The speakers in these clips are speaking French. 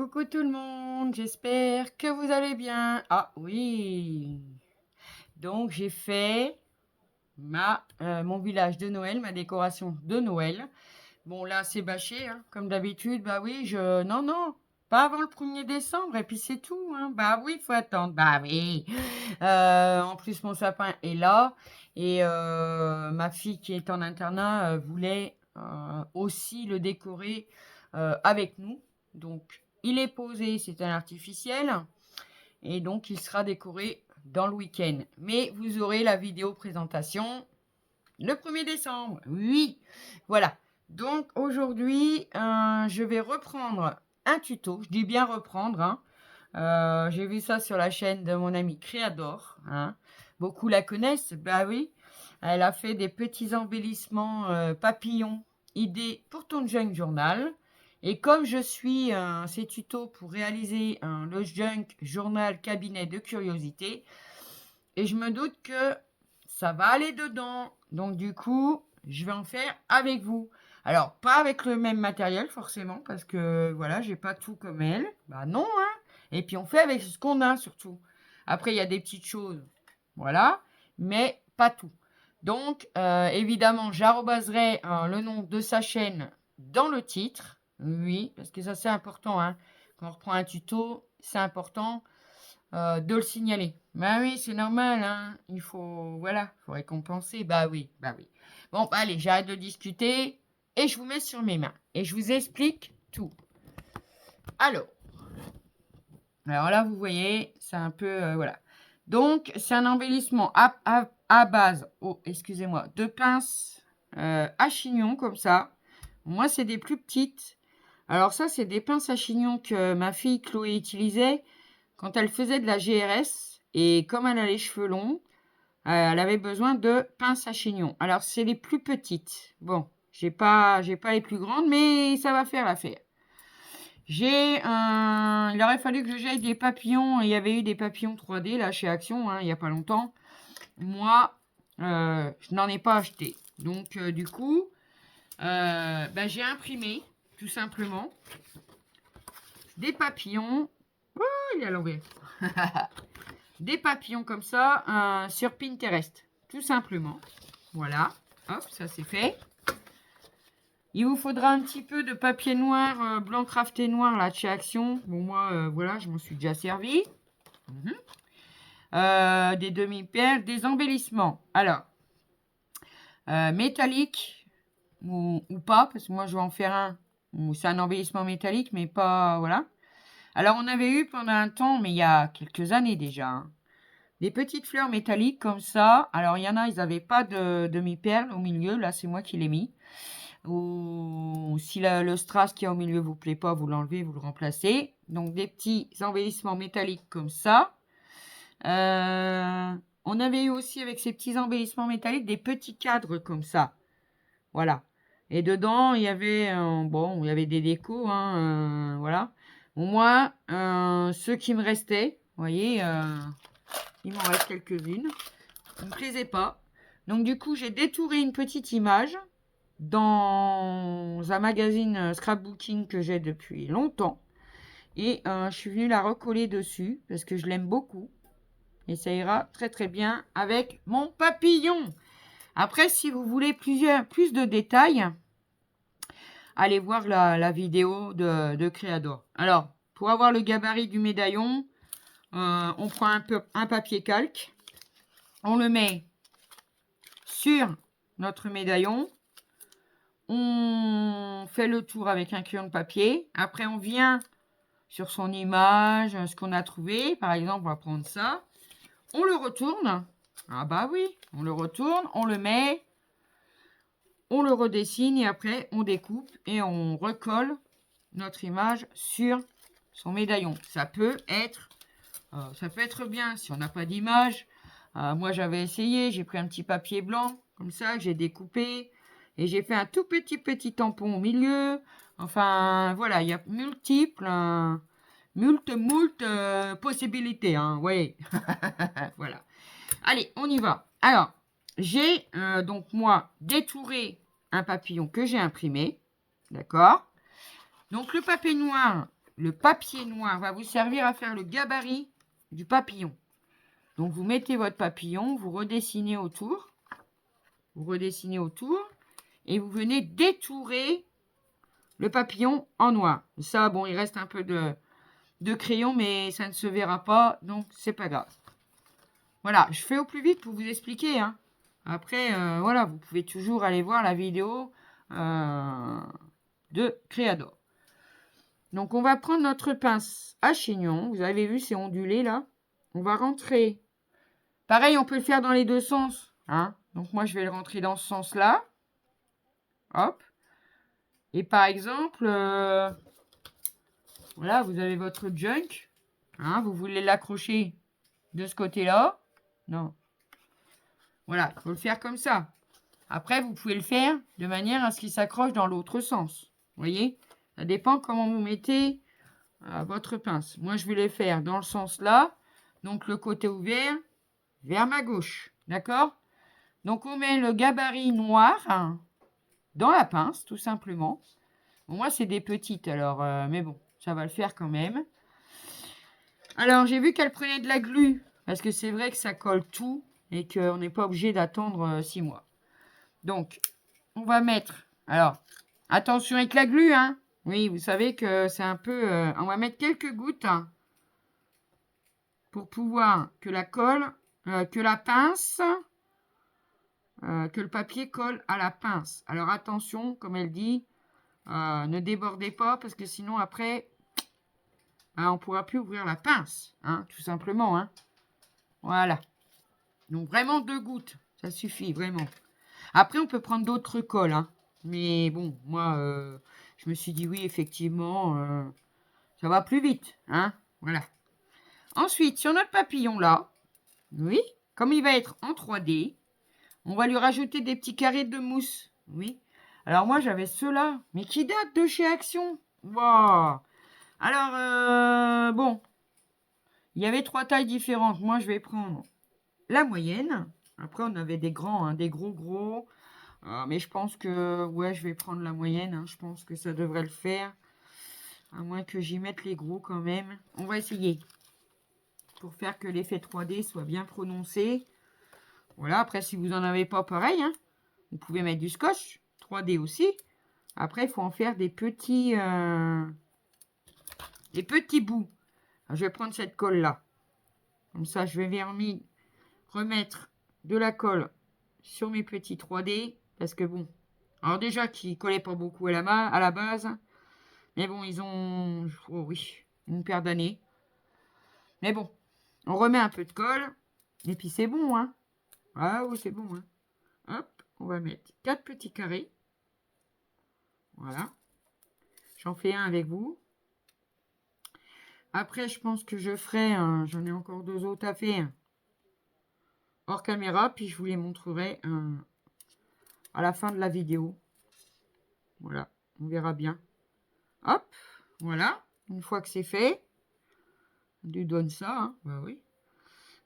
Coucou tout le monde, j'espère que vous allez bien. Ah oui, donc j'ai fait mon village de Noël, ma décoration de Noël. Bon là c'est bâché, hein, comme d'habitude. Bah oui, non, non, pas avant le 1er décembre et puis c'est tout. Hein. Bah oui, il faut attendre. Bah oui. En plus mon sapin est là et ma fille qui est en internat voulait aussi le décorer avec nous. Donc il est posé, c'est un artificiel et donc il sera décoré dans le week-end. Mais vous aurez la vidéo présentation le 1er décembre. Oui, voilà. Donc aujourd'hui, je vais reprendre un tuto. Je dis bien reprendre. Hein. J'ai vu ça sur la chaîne de mon ami Créador. Hein. Beaucoup la connaissent. Bah oui. Elle a fait des petits embellissements papillons idées pour ton junk journal. Et comme je suis ces tutos pour réaliser le junk journal cabinet de curiosité, et je me doute que ça va aller dedans. Donc du coup, je vais en faire avec vous. Alors, pas avec le même matériel forcément, parce que voilà, j'ai pas tout comme elle. Bah non, hein. Et puis on fait avec ce qu'on a surtout. Après, il y a des petites choses, voilà, mais pas tout. Donc, évidemment, j'arrobaserai le nom de sa chaîne dans le titre. Oui, parce que ça c'est important. Hein. Quand on reprend un tuto, c'est important de le signaler. Bah oui, c'est normal, hein. Il faut, voilà, faut récompenser. Bah oui, bah oui. Bon, bah allez, j'arrête de discuter et je vous mets sur mes mains et je vous explique tout. Alors, là, vous voyez, c'est un peu, voilà. Donc, c'est un embellissement à base, oh, excusez-moi, de pinces à chignon comme ça. Moi, c'est des plus petites. Alors ça, c'est des pinces à chignon que ma fille Chloé utilisait quand elle faisait de la GRS. Et comme elle a les cheveux longs, elle avait besoin de pinces à chignon. Alors, c'est les plus petites. Bon, j'ai pas les plus grandes, mais ça va faire l'affaire. Il aurait fallu que j'aille des papillons. Il y avait eu des papillons 3D là chez Action, hein, il n'y a pas longtemps. Moi, je n'en ai pas acheté. Donc, du coup, j'ai imprimé, tout simplement, des papillons. Oh, il est à l'envers. Des papillons comme ça sur Pinterest, tout simplement. Voilà, hop, ça c'est fait. Il vous faudra un petit peu de papier noir, blanc crafté noir, là, de chez Action. Bon, moi, voilà, je m'en suis déjà servi. Des demi-perles, des embellissements. Alors, métallique ou pas, parce que moi, je vais en faire un où c'est un embellissement métallique, mais pas, voilà. Alors, on avait eu pendant un temps, mais il y a quelques années déjà, hein, des petites fleurs métalliques comme ça. Alors, il y en a, ils n'avaient pas de demi-perles au milieu. Là, c'est moi qui l'ai mis. Ou si le strass qui est au milieu vous plaît pas, vous l'enlevez, vous le remplacez. Donc, des petits embellissements métalliques comme ça. On avait eu aussi avec ces petits embellissements métalliques des petits cadres comme ça. Voilà. Et dedans, il y avait, il y avait des décos, hein, voilà. Bon, moi, ceux qui me restaient, vous voyez, il m'en reste quelques-unes. Ça ne me plaisait pas. Donc, du coup, j'ai détouré une petite image dans un magazine scrapbooking que j'ai depuis longtemps. Et je suis venue la recoller dessus parce que je l'aime beaucoup. Et ça ira très très bien avec mon papillon. Après, si vous voulez plus de détails, allez voir la vidéo de Créador. Alors, pour avoir le gabarit du médaillon, on prend un papier calque. On le met sur notre médaillon. On fait le tour avec un crayon de papier. Après, on vient sur son image, ce qu'on a trouvé. Par exemple, on va prendre ça. On le retourne. Ah bah oui, on le retourne, on le met, on le redessine et après, on découpe et on recolle notre image sur son médaillon. Ça peut être bien si on n'a pas d'image. Moi, j'avais essayé. J'ai pris un petit papier blanc comme ça que j'ai découpé. Et j'ai fait un tout petit tampon au milieu. Enfin, voilà, il y a moult possibilités. Hein, oui, voilà. Allez, on y va. Alors, j'ai donc moi détouré un papillon que j'ai imprimé. D'accord. Donc, le papier noir, le papier noir va vous servir à faire le gabarit du papillon. Donc, vous mettez votre papillon, vous redessinez autour. Vous redessinez autour. Et vous venez détourer le papillon en noir. Ça, bon, il reste un peu de crayon, mais ça ne se verra pas, donc c'est pas grave. Voilà, je fais au plus vite pour vous expliquer. Hein. Après, voilà, vous pouvez toujours aller voir la vidéo de Créador. Donc, on va prendre notre pince à chignon. Vous avez vu, c'est ondulé, là. On va rentrer. Pareil, on peut le faire dans les deux sens. Hein. Donc, moi, je vais le rentrer dans ce sens-là. Hop. Et par exemple, voilà, vous avez votre junk. Hein, vous voulez l'accrocher de ce côté-là. Non. Voilà, il faut le faire comme ça. Après, vous pouvez le faire de manière à ce qu'il s'accroche dans l'autre sens. Vous voyez? Ça dépend comment vous mettez votre pince. Moi, je vais les faire dans le sens là. Donc, le côté ouvert vers ma gauche. D'accord? Donc, on met le gabarit noir dans la pince, tout simplement. Bon, moi, c'est des petites, alors, mais bon, ça va le faire quand même. Alors, j'ai vu qu'elle prenait de la glu, parce que c'est vrai que ça colle tout et qu'on n'est pas obligé d'attendre 6 mois. Donc, on va mettre... Alors, attention avec la glu, hein. Oui, vous savez que c'est un peu... on va mettre quelques gouttes pour pouvoir que la colle, que la pince, que le papier colle à la pince. Alors, attention, comme elle dit, ne débordez pas parce que sinon, après, on ne pourra plus ouvrir la pince, hein, tout simplement. Hein. Voilà. Donc, vraiment 2 gouttes, ça suffit, vraiment. Après, on peut prendre d'autres colles, hein. Mais bon, moi, je me suis dit oui, effectivement, ça va plus vite, hein. Voilà. Ensuite, sur notre papillon là, oui, comme il va être en 3D, on va lui rajouter des petits carrés de mousse, oui. Alors moi, j'avais ceux-là, mais qui datent de chez Action. Wow. Alors, bon, il y avait 3 tailles différentes. Moi, je vais prendre la moyenne. Après, on avait des grands, hein, des gros. Mais je pense que, ouais, je vais prendre la moyenne. Hein. Je pense que ça devrait le faire. À moins que j'y mette les gros quand même. On va essayer. Pour faire que l'effet 3D soit bien prononcé. Voilà, après, si vous n'en avez pas, pareil. Hein, vous pouvez mettre du scotch. 3D aussi. Après, il faut en faire des petits bouts. Alors, je vais prendre cette colle-là. Comme ça, je vais remettre de la colle sur mes petits 3D. Parce que bon, alors déjà qu'ils ne collaient pas beaucoup à la base. Mais bon, ils ont, oh oui, une paire d'années. Mais bon, on remet un peu de colle. Et puis c'est bon, hein. Ah oui, c'est bon, hein. Hop, on va mettre 4 petits carrés. Voilà. J'en fais un avec vous. Après, je pense que je ferai, j'en ai encore 2 autres à faire hors caméra. Puis je vous les montrerai à la fin de la vidéo. Voilà, on verra bien. Hop, voilà. Une fois que c'est fait, on lui donne ça, hein. Bah oui.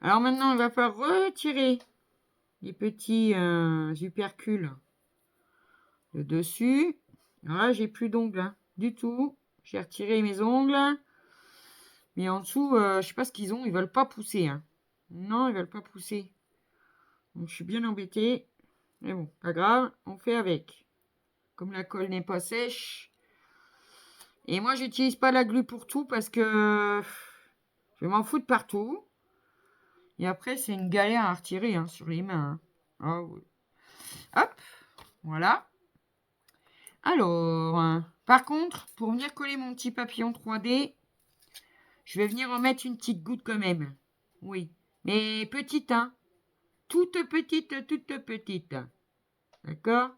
Alors maintenant, il va falloir retirer les petits hypercules de dessus. Alors là, j'ai plus d'ongles, hein, du tout. J'ai retiré mes ongles. Mais en dessous, je sais pas ce qu'ils ont. Ils veulent pas pousser. Hein. Non, ils veulent pas pousser. Donc, je suis bien embêtée. Mais bon, pas grave. On fait avec. Comme la colle n'est pas sèche. Et moi, j'utilise pas la glu pour tout parce que je m'en fous de partout. Et après, c'est une galère à retirer hein, sur les mains. Hein. Oh, oui. Hop, voilà. Alors, par contre, pour venir coller mon petit papillon 3D, je vais venir en mettre une petite goutte quand même. Oui, mais petite, hein. Toute petite, toute petite. D'accord?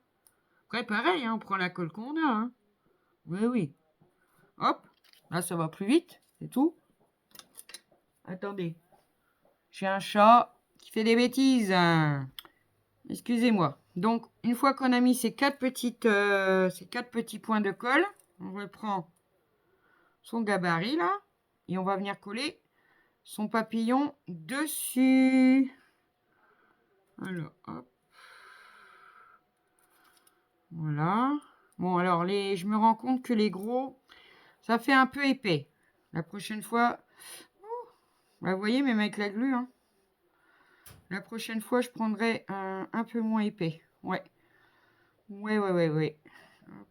Après, pareil, hein, on prend la colle qu'on a. Hein. Oui, oui. Hop, là, ça va plus vite, c'est tout. Attendez. J'ai un chat qui fait des bêtises. Excusez-moi. Donc, une fois qu'on a mis ces 4 petits points de colle, on reprend son gabarit, là. Et on va venir coller son papillon dessus. Alors, hop. Voilà. Bon, alors, je me rends compte que les gros, Ça fait un peu épais. La prochaine fois... Bah, vous voyez, même avec la glu, hein. La prochaine fois, je prendrai un peu moins épais. Ouais. Ouais. Hop.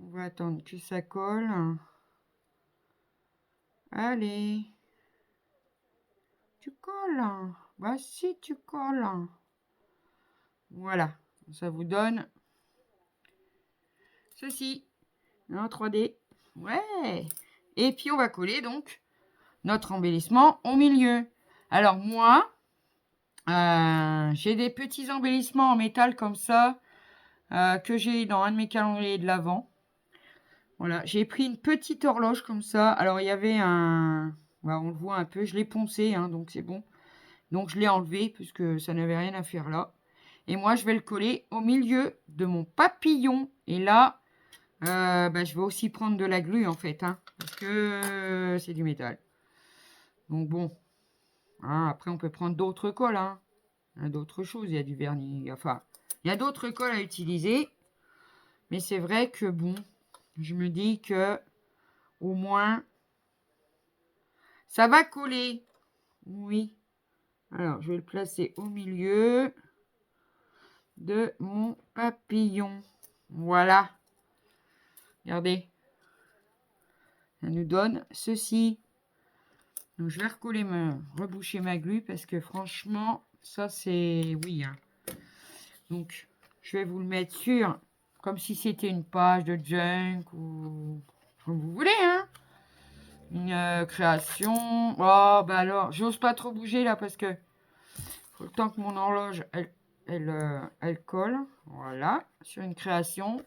On va attendre que ça colle. Allez. Tu colles. Bah si, tu colles. Voilà. Ça vous donne ceci. En 3D. Ouais. Et puis, on va coller, donc, notre embellissement au milieu. Alors, moi, j'ai des petits embellissements en métal comme ça, que j'ai dans un de mes calendriers de l'Avent. Voilà, j'ai pris une petite horloge comme ça. Alors, il y avait un... Bah, on le voit un peu, je l'ai poncé, hein, donc c'est bon. Donc, je l'ai enlevé, puisque ça n'avait rien à faire là. Et moi, je vais le coller au milieu de mon papillon. Et là, bah, je vais aussi prendre de la glu, en fait, hein, parce que c'est du métal. Donc, bon. Hein, après, on peut prendre d'autres colles, hein. Il y a d'autres choses, il y a du vernis. Enfin, il y a d'autres colles à utiliser. Mais c'est vrai que, bon, je me dis que au moins, ça va coller. Oui. Alors, je vais le placer au milieu de mon papillon. Voilà. Regardez. Ça nous donne ceci. Donc, je vais recoller, reboucher ma glu parce que franchement, ça c'est... Oui. Hein. Donc, je vais vous le mettre sur, comme si c'était une page de junk ou comme vous voulez, hein. Une création. Oh, bah alors, j'ose pas trop bouger là parce que faut le temps que mon horloge, elle colle. Voilà, sur une création.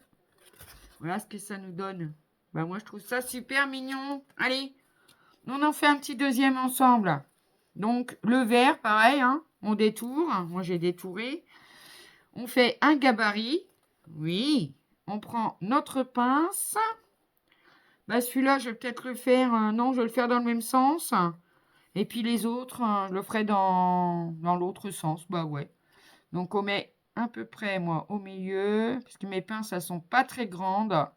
Voilà ce que ça nous donne. Bah moi, je trouve ça super mignon. Allez, on en fait un petit deuxième ensemble. Donc, le vert, pareil, hein, on détourne. Moi, j'ai détouré. On fait un gabarit. Oui, on prend notre pince. Bah, celui-là, je vais peut-être le faire. Non, je vais le faire dans le même sens. Et puis les autres, je le ferai dans l'autre sens. Bah ouais. Donc, on met à peu près, moi, au milieu. Parce que mes pinces, elles sont pas très grandes.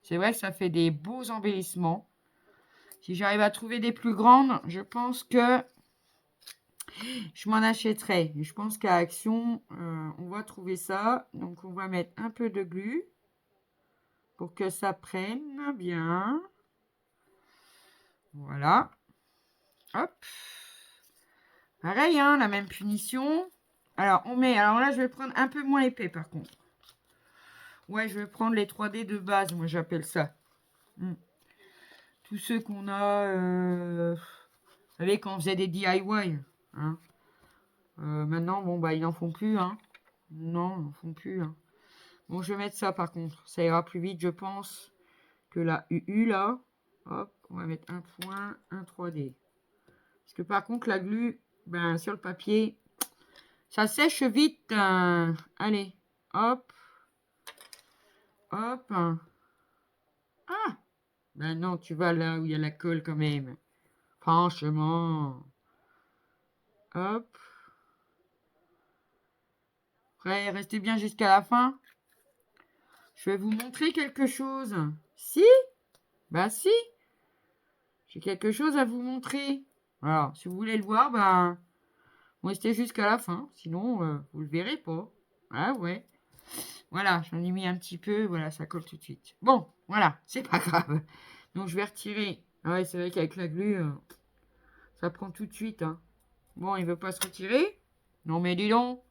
C'est vrai que ça fait des beaux embellissements. Si j'arrive à trouver des plus grandes, je pense que je m'en achèterai. Je pense qu'à Action, on va trouver ça. Donc, on va mettre un peu de glu pour que ça prenne bien. Voilà. Hop. Pareil, hein, la même punition. Alors, on met... Alors là, je vais prendre un peu moins épais, par contre. Ouais, je vais prendre les 3D de base, moi, j'appelle ça. Tous ceux qu'on a... Vous savez, quand on faisait des DIY. Hein. Maintenant, bon, bah, ils n'en font plus, hein. Non, ils n'en font plus, hein. Bon, je vais mettre ça, par contre. Ça ira plus vite, je pense, que la UU, là. Hop, on va mettre un point, un 3D. Parce que, par contre, la glu, ben, sur le papier... Ça sèche vite. Allez, hop. Hop. Ah, ben non, tu vas là où il y a la colle quand même. Franchement. Hop. Après, restez bien jusqu'à la fin. Je vais vous montrer quelque chose. Si? Bah si. J'ai quelque chose à vous montrer. Alors, si vous voulez le voir, ben, restez jusqu'à la fin. Sinon, vous le verrez pas. Ah ouais. Voilà, j'en ai mis un petit peu. Voilà, ça colle tout de suite. Bon, voilà, c'est pas grave. Donc, je vais retirer. Ah ouais, c'est vrai qu'avec la glu, ça prend tout de suite. Hein. Bon, il veut pas se retirer. Non, mais dis donc.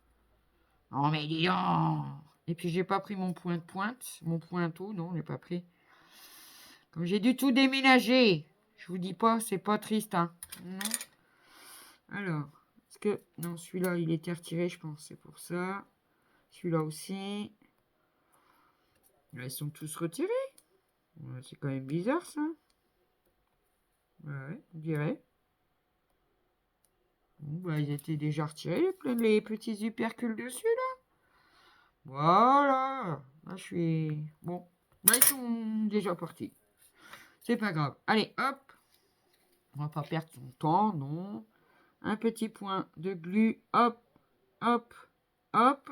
Non, mais dis donc. Et puis, j'ai pas pris mon point de pointe. Mon pointeau, non, je l'ai pas pris. Comme j'ai dû tout déménager. Je vous dis pas, c'est pas triste. Hein. Non. Alors, est-ce que... Non, celui-là, il était retiré, je pense. C'est pour ça. Celui-là aussi. Là, ils sont tous retirés. Ouais, c'est quand même bizarre, ça. Ouais, on dirait. Bon, bah, ils étaient déjà retirés, les petits hypercules dessus, là. Voilà. Là, je suis... Bon. Là, ils sont déjà partis. C'est pas grave. Allez, hop. On va pas perdre son temps, non. Un petit point de glu. Hop, hop, hop.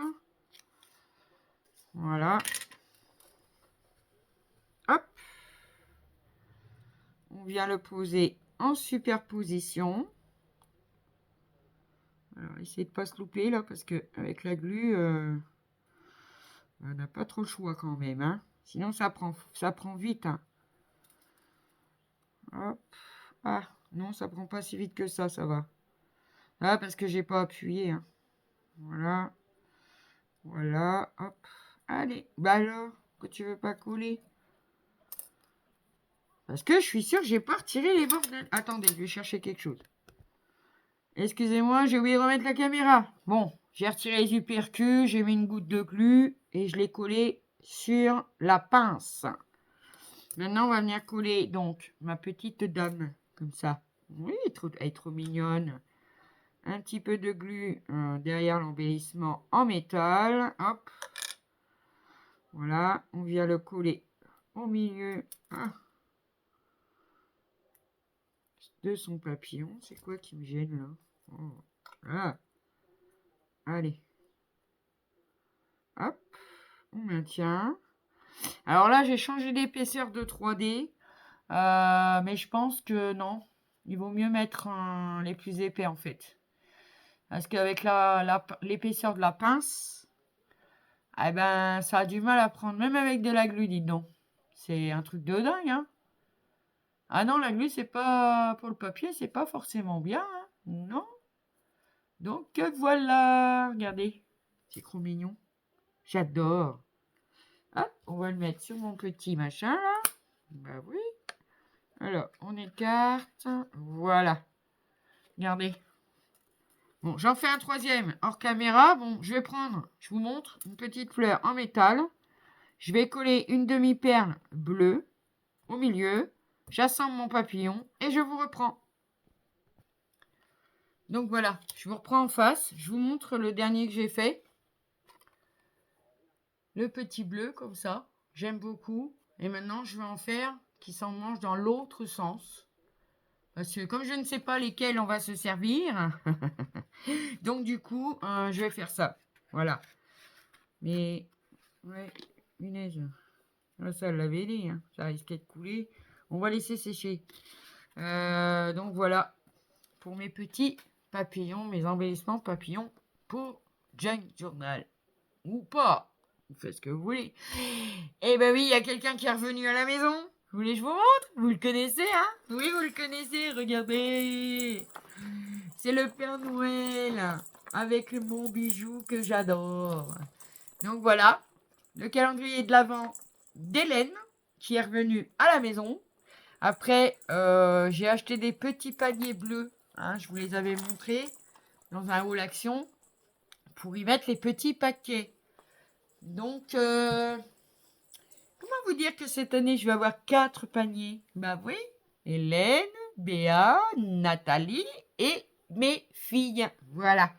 Voilà. Hop. on vient le poser en superposition. Alors, essayez de ne pas se louper là, parce que avec la glu, on n'a pas trop le choix quand même. Hein. Sinon, ça prend vite. Hein. Hop. Ah, non, ça prend pas si vite que ça va. Ah, parce que j'ai pas appuyé. Hein. Voilà. Voilà. Hop. Allez. Bah alors, que tu veux pas couler? Parce que je suis sûre que j'ai pas retiré les bordels. Attendez, je vais chercher quelque chose. Excusez-moi, j'ai oublié de remettre la caméra. Bon, j'ai retiré les uppercuts, j'ai mis une goutte de glu et je l'ai collé sur la pince. Maintenant, on va venir coller donc ma petite dame, comme ça. Oui, elle est trop mignonne. Un petit peu de glu derrière l'embellissement en métal. Hop. Voilà, on vient le coller au milieu de son papillon. C'est quoi qui me gêne là? Oh. Voilà. Allez. Hop. On maintient. Alors là, j'ai changé d'épaisseur de 3D. Mais je pense que non. Il vaut mieux mettre les plus épais en fait. Parce qu'avec l'épaisseur de la pince, eh ben, ça a du mal à prendre. Même avec de la glu, dites donc. C'est un truc de dingue, hein. Ah non, la glu, c'est pas... Pour le papier, c'est pas forcément bien, hein. Non. Donc voilà. Regardez. C'est trop mignon. J'adore. Hop, on va le mettre sur mon petit machin, là. Bah oui. Alors, on écarte. Voilà. Regardez. Bon, j'en fais un troisième hors caméra. Bon, je vais prendre, je vous montre, une petite fleur en métal. Je vais coller une demi-perle bleue au milieu. J'assemble mon papillon et je vous reprends. Donc voilà, je vous reprends en face. Je vous montre le dernier que j'ai fait. Le petit bleu, comme ça. J'aime beaucoup. Et maintenant, je vais en faire qui s'en mange dans l'autre sens. Parce que comme je ne sais pas lesquels on va se servir, donc du coup, je vais faire ça. Voilà. Mais, ouais, punaise. Là, ça l'avait dit, hein. Ça risquait de couler. On va laisser sécher. Donc voilà, pour mes petits papillons, mes embellissements papillons pour Junk Journal. Ou pas. Vous faites ce que vous voulez. Eh ben oui, il y a quelqu'un qui est revenu à la maison. Vous voulez que je vous montre? Vous le connaissez, hein? Oui, vous le connaissez, regardez. C'est le Père Noël avec mon bijou que j'adore. Donc voilà, le calendrier de l'Avent d'Hélène qui est revenue à la maison. Après, j'ai acheté des petits paniers bleus. Hein, je vous les avais montrés dans un haul action pour y mettre les petits paquets. Donc, comment vous dire que cette année, je vais avoir 4 paniers? Bah oui, Hélène, Béa, Nathalie et mes filles. Voilà.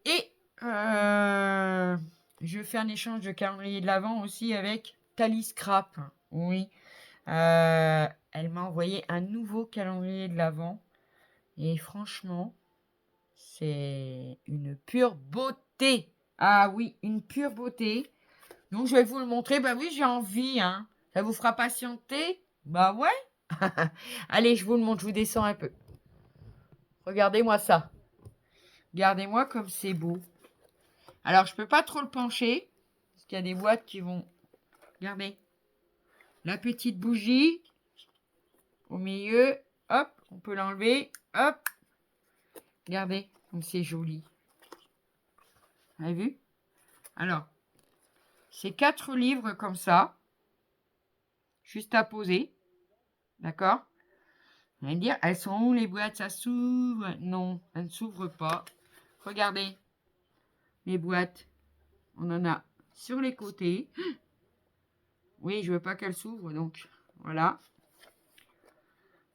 Et je fais un échange de calendrier de l'Avent aussi avec Thalie Scrap. Oui. Elle m'a envoyé un nouveau calendrier de l'Avent. Et franchement, c'est une pure beauté. Ah oui, une pure beauté. Donc, je vais vous le montrer. Bah oui, j'ai envie, hein. Ça vous fera patienter? Bah ouais. Allez, je vous le montre. Je vous descends un peu. Regardez-moi ça. Regardez-moi comme c'est beau. Alors, je peux pas trop le pencher. Parce qu'il y a des boîtes qui vont... Regardez. La petite bougie. Au milieu. Hop, on peut l'enlever. Hop. Regardez comme c'est joli. Vous avez vu? Alors, c'est 4 livres comme ça. Juste à poser. D'accord? Vous allez me dire, elles sont où les boîtes? Ça s'ouvre? Non, elles ne s'ouvrent pas. Regardez. Les boîtes. On en a sur les côtés. Oui, je veux pas qu'elles s'ouvrent, donc voilà.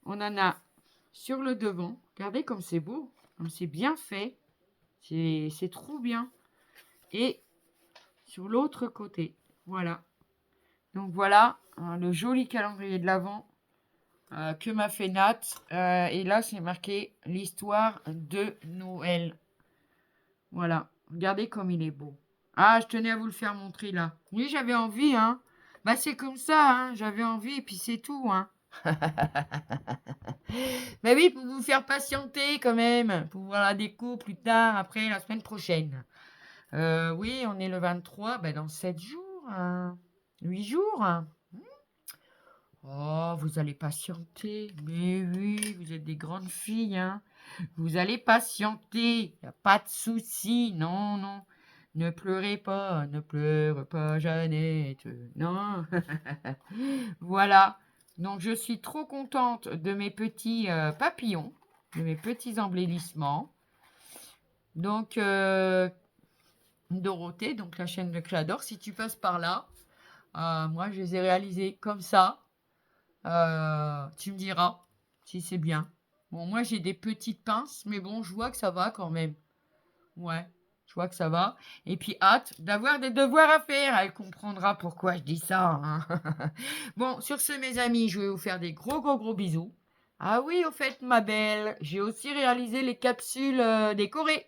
On en a sur le devant. Regardez comme c'est beau. Comme c'est bien fait. C'est trop bien. Et sur l'autre côté. Voilà. Donc voilà le joli calendrier de l'Avent que m'a fait Nat. Et là, c'est marqué l'histoire de Noël. Voilà. Regardez comme il est beau. Ah, je tenais à vous le faire montrer là. Oui, j'avais envie, hein. Bah, c'est comme ça, hein. J'avais envie et puis c'est tout, hein. Mais oui, pour vous faire patienter quand même, pour voir la déco plus tard, après la semaine prochaine. Oui, on est le 23, ben dans 7 jours, 8 jours. Oh, vous allez patienter. Mais oui, vous êtes des grandes filles, hein. Vous allez patienter. Y a pas de souci. Non, non. Ne pleurez pas. Ne pleure pas, Jeannette. Non. Voilà. Donc, je suis trop contente de mes petits papillons, de mes petits embellissements. Donc, Dorothée, donc la chaîne de que j'adore, si tu passes par là, moi, je les ai réalisés comme ça. Tu me diras si c'est bien. Bon, moi, j'ai des petites pinces, mais bon, je vois que ça va quand même. Ouais, je vois que ça va. Et puis, hâte d'avoir des devoirs à faire. Elle comprendra pourquoi je dis ça, hein. Bon, sur ce, mes amis, je vais vous faire des gros, gros, gros bisous. Ah oui, au fait, ma belle, j'ai aussi réalisé les capsules décorées.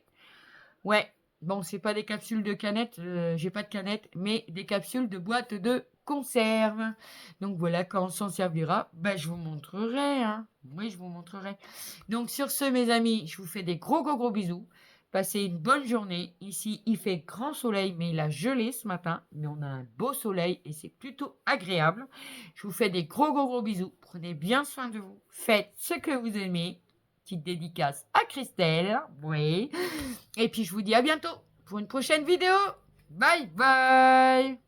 Ouais, bon, c'est pas des capsules de canettes, j'ai pas de canettes, mais des capsules de boîtes de conserve. Donc voilà, quand on s'en servira, ben, je vous montrerai, hein. Oui, je vous montrerai. Donc sur ce, mes amis, je vous fais des gros, gros, gros bisous. Passez une bonne journée. Ici, il fait grand soleil, mais il a gelé ce matin. Mais on a un beau soleil et c'est plutôt agréable. Je vous fais des gros, gros, gros bisous. Prenez bien soin de vous. Faites ce que vous aimez. Petite dédicace à Christelle. Oui. Et puis je vous dis à bientôt pour une prochaine vidéo. Bye bye.